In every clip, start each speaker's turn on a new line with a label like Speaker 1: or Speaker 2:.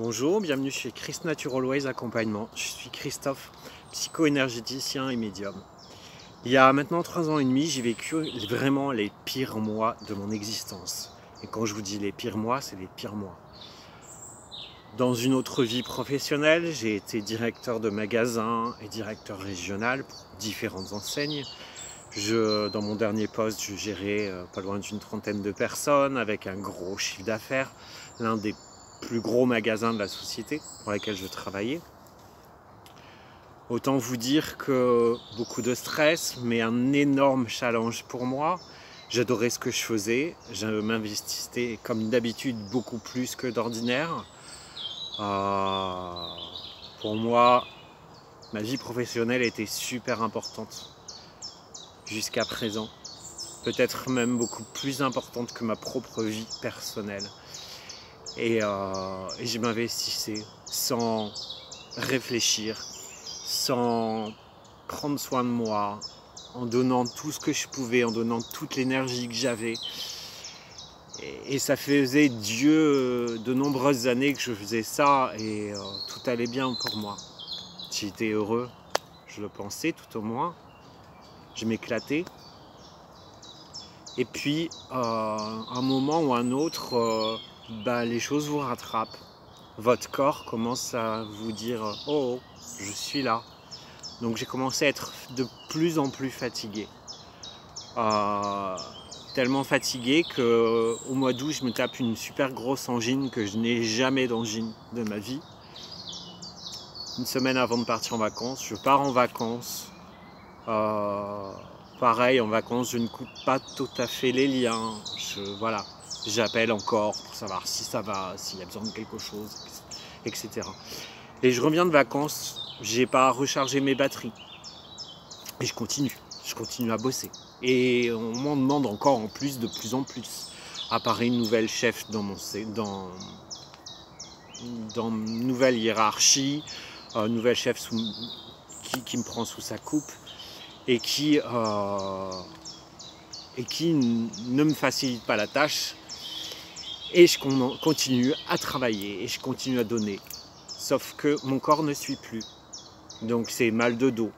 Speaker 1: Bonjour, bienvenue chez Chris Natural Ways Accompagnement. Je suis Christophe, psycho-énergéticien et médium. Il y a maintenant 3 ans et demi, j'ai vécu vraiment les pires mois de mon existence. Et quand je vous dis les pires mois, c'est les pires mois. Dans une autre vie professionnelle, j'ai été directeur de magasin et directeur régional pour différentes enseignes. Dans mon dernier poste, je gérais pas loin d'une 30aine de personnes avec un gros chiffre d'affaires, l'un des plus gros magasins de la société pour laquelle je travaillais. Autant vous dire que beaucoup de stress, mais un énorme challenge pour moi. J'adorais ce que je faisais, je m'investissais comme d'habitude beaucoup plus que d'ordinaire. Pour moi, ma vie professionnelle était super importante jusqu'à présent. Peut-être même beaucoup plus importante que ma propre vie personnelle. Et je m'investissais sans réfléchir, sans prendre soin de moi, en donnant tout ce que je pouvais, en donnant toute l'énergie que j'avais. Et ça faisait de nombreuses années que je faisais ça et tout allait bien pour moi. J'étais heureux, je le pensais tout au moins. Je m'éclatais. Et puis, un moment ou un autre, les choses vous rattrapent. Votre corps commence à vous dire « Oh, je suis là ». Donc j'ai commencé à être de plus en plus fatigué. Tellement fatigué qu'au mois d'août, je me tape une super grosse angine que je n'ai jamais d'angine de ma vie. Une semaine avant de partir en vacances, je pars en vacances. Pareil, en vacances, je ne coupe pas tout à fait les liens. J'appelle encore pour savoir si ça va, s'il y a besoin de quelque chose, etc. Et je reviens de vacances, j'ai pas rechargé mes batteries. Et je continue à bosser. Et on m'en demande encore en plus, de plus en plus. Apparaît une nouvelle chef dans une nouvelle hiérarchie, une nouvelle chef qui me prend sous sa coupe et qui ne me facilite pas la tâche. Et je continue à travailler et je continue à donner. Sauf que mon corps ne suit plus. Donc c'est mal de dos,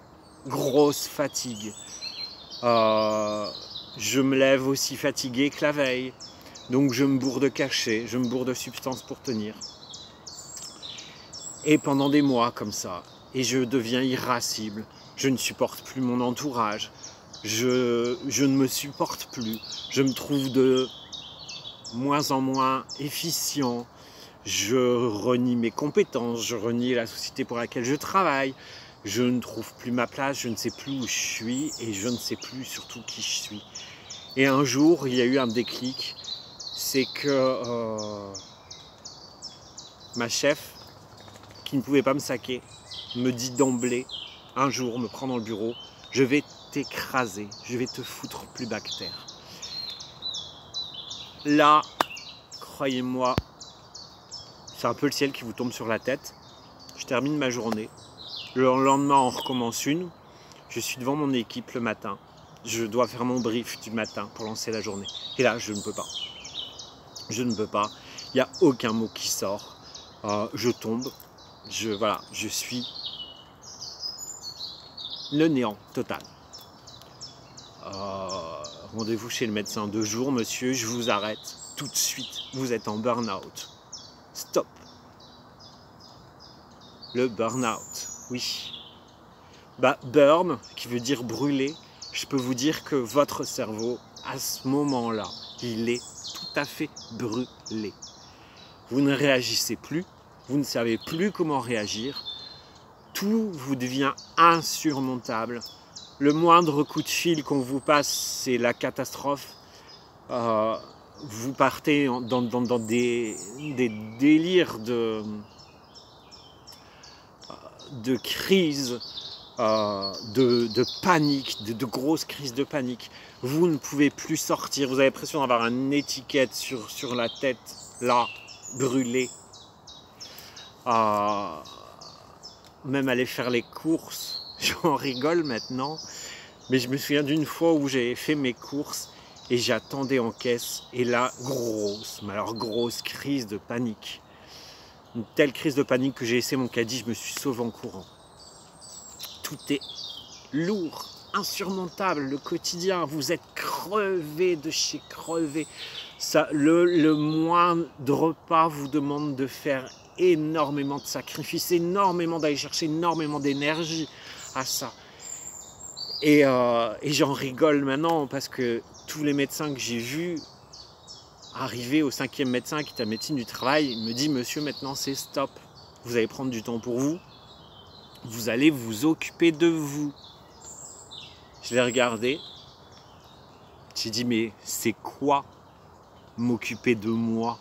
Speaker 1: grosse fatigue. Je me lève aussi fatigué que la veille. Donc je me bourre de cachets, je me bourre de substances pour tenir. Et pendant des mois comme ça, et je deviens irascible. Je ne supporte plus mon entourage. Je ne me supporte plus. Je me trouve de moins en moins efficient. Je renie mes compétences, je renie la société pour laquelle je travaille. Je ne trouve plus ma place, je ne sais plus où je suis et je ne sais plus surtout qui je suis. Et un jour, il y a eu un déclic. C'est que ma chef, qui ne pouvait pas me saquer, me dit d'emblée, un jour, me prend dans le bureau, je vais t'écraser, je vais te foutre plus bas que terre. Là, croyez-moi, c'est un peu le ciel qui vous tombe sur la tête. Je termine ma journée. Le lendemain, on recommence une. Je suis devant mon équipe le matin. Je dois faire mon brief du matin pour lancer la journée. Et là, je ne peux pas. Je ne peux pas. Il n'y a aucun mot qui sort. Je tombe. Je suis le néant total. Rendez-vous chez le médecin 2 jours, monsieur, je vous arrête tout de suite. Vous êtes en burn-out. Stop. Le burn-out, oui. Burn, qui veut dire brûler, je peux vous dire que votre cerveau, à ce moment-là, il est tout à fait brûlé. Vous ne réagissez plus, vous ne savez plus comment réagir, tout vous devient insurmontable. Le moindre coup de fil qu'on vous passe, c'est la catastrophe. Vous partez dans des délires de crise, de panique, de grosses crises de panique. Vous ne pouvez plus sortir, vous avez l'impression d'avoir une étiquette sur la tête, là, brûlée. Même aller faire les courses, j'en rigole maintenant, mais je me souviens d'une fois où j'avais fait mes courses et j'attendais en caisse, et là, grosse crise de panique. Une telle crise de panique que j'ai laissé mon caddie, je me suis sauvé en courant. Tout est lourd, insurmontable, le quotidien, vous êtes crevé de chez crevé. Ça, le moindre pas vous demande de faire énormément de sacrifices, énormément d'aller chercher énormément d'énergie à ça. Et j'en rigole maintenant parce que tous les médecins que j'ai vus arriver au 5e médecin qui est la médecine du travail, il me dit: monsieur, maintenant c'est stop, vous allez prendre du temps pour vous, vous allez vous occuper de vous. Je l'ai regardé, j'ai dit: mais c'est quoi m'occuper de moi?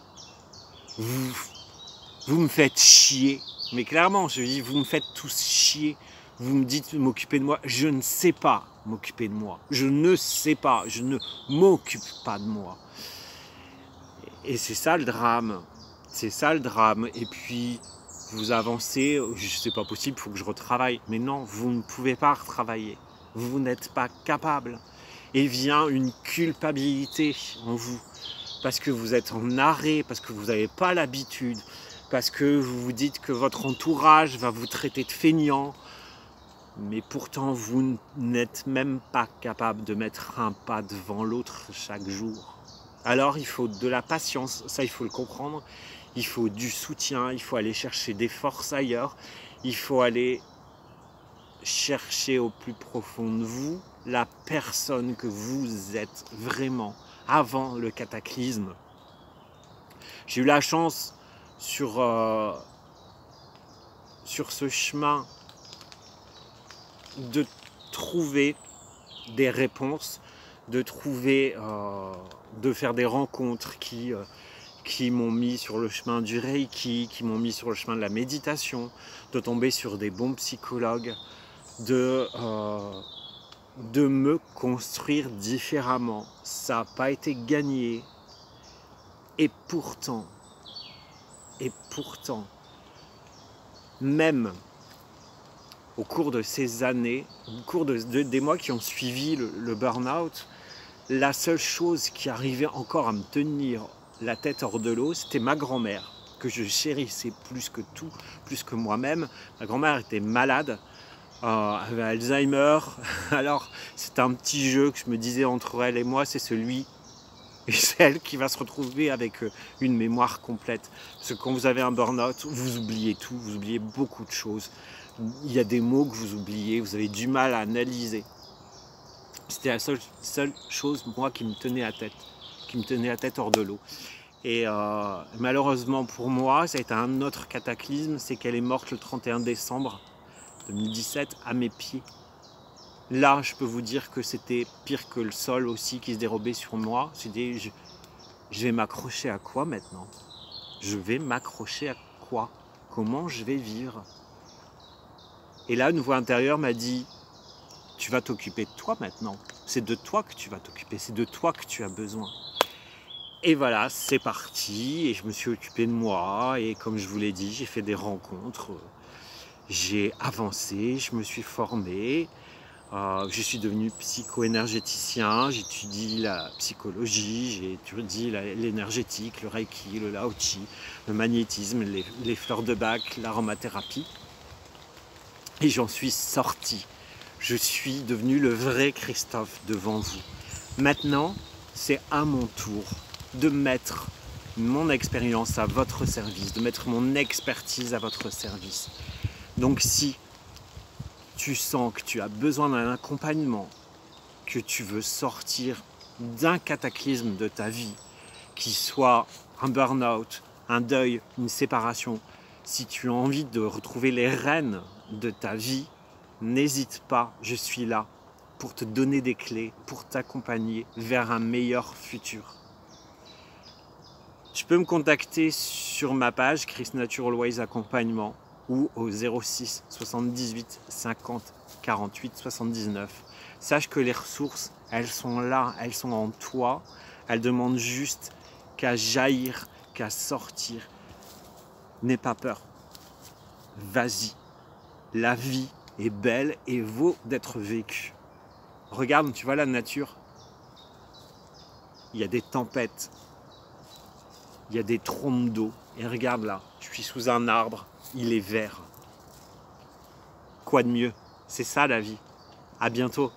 Speaker 1: Vous me faites chier. Mais clairement, je dis: vous me faites tous chier. Vous me dites m'occuper de moi. Je ne sais pas m'occuper de moi. Je ne sais pas. Je ne m'occupe pas de moi. Et c'est ça le drame. C'est ça le drame. Et puis, vous avancez. C'est pas possible, il faut que je retravaille. Mais non, vous ne pouvez pas retravailler. Vous n'êtes pas capable. Et vient une culpabilité en vous. Parce que vous êtes en arrêt, parce que vous n'avez pas l'habitude, parce que vous vous dites que votre entourage va vous traiter de feignant. Mais pourtant, vous n'êtes même pas capable de mettre un pas devant l'autre chaque jour. Alors, il faut de la patience, ça il faut le comprendre. Il faut du soutien, il faut aller chercher des forces ailleurs. Il faut aller chercher au plus profond de vous la personne que vous êtes vraiment avant le cataclysme. J'ai eu la chance sur ce chemin de trouver des réponses, de faire des rencontres qui m'ont mis sur le chemin du Reiki, qui m'ont mis sur le chemin de la méditation, de tomber sur des bons psychologues, de me construire différemment. Ça n'a pas été gagné. Et pourtant, même au cours de ces années, au cours des mois qui ont suivi le burn-out, la seule chose qui arrivait encore à me tenir la tête hors de l'eau, c'était ma grand-mère, que je chérissais plus que tout, plus que moi-même. Ma grand-mère était malade, avait Alzheimer. Alors, c'était un petit jeu que je me disais entre elle et moi, c'est celui et celle qui va se retrouver avec une mémoire complète. Parce que quand vous avez un burn-out, vous oubliez tout, vous oubliez beaucoup de choses. Il y a des mots que vous oubliez, vous avez du mal à analyser. C'était la seule chose, moi, qui me tenait à tête hors de l'eau. Et malheureusement pour moi, ça a été un autre cataclysme, c'est qu'elle est morte le 31 décembre 2017 à mes pieds. Là, je peux vous dire que c'était pire que le sol aussi qui se dérobait sur moi. C'était, je vais m'accrocher à quoi maintenant? Je vais m'accrocher à quoi? Comment je vais vivre? Et là, une voix intérieure m'a dit: tu vas t'occuper de toi maintenant. C'est de toi que tu vas t'occuper, c'est de toi que tu as besoin. Et voilà, c'est parti. Et je me suis occupé de moi. Et comme je vous l'ai dit, j'ai fait des rencontres. J'ai avancé, je me suis formé. Je suis devenu psycho-énergéticien, j'étudie la psychologie, j'ai étudié l'énergétique, le reiki, le lao chi, le magnétisme, les fleurs de Bach, l'aromathérapie. Et j'en suis sorti. Je suis devenu le vrai Christophe devant vous. Maintenant, c'est à mon tour de mettre mon expérience à votre service, de mettre mon expertise à votre service. Donc si tu sens que tu as besoin d'un accompagnement, que tu veux sortir d'un cataclysme de ta vie, qui soit un burn-out, un deuil, une séparation, si tu as envie de retrouver les rênes de ta vie, n'hésite pas, je suis là pour te donner des clés, pour t'accompagner vers un meilleur futur. Tu peux me contacter sur ma page Chris Natural Ways Accompagnement ou au 06 78 50 48 79. Sache que les ressources, elles sont là, elles sont en toi. Elles demandent juste qu'à jaillir, qu'à sortir. N'aie pas peur. Vas-y. La vie est belle et vaut d'être vécue. Regarde, tu vois la nature. Il y a des tempêtes. Il y a des trombes d'eau. Et regarde là, je suis sous un arbre, il est vert. Quoi de mieux? C'est ça la vie. À bientôt.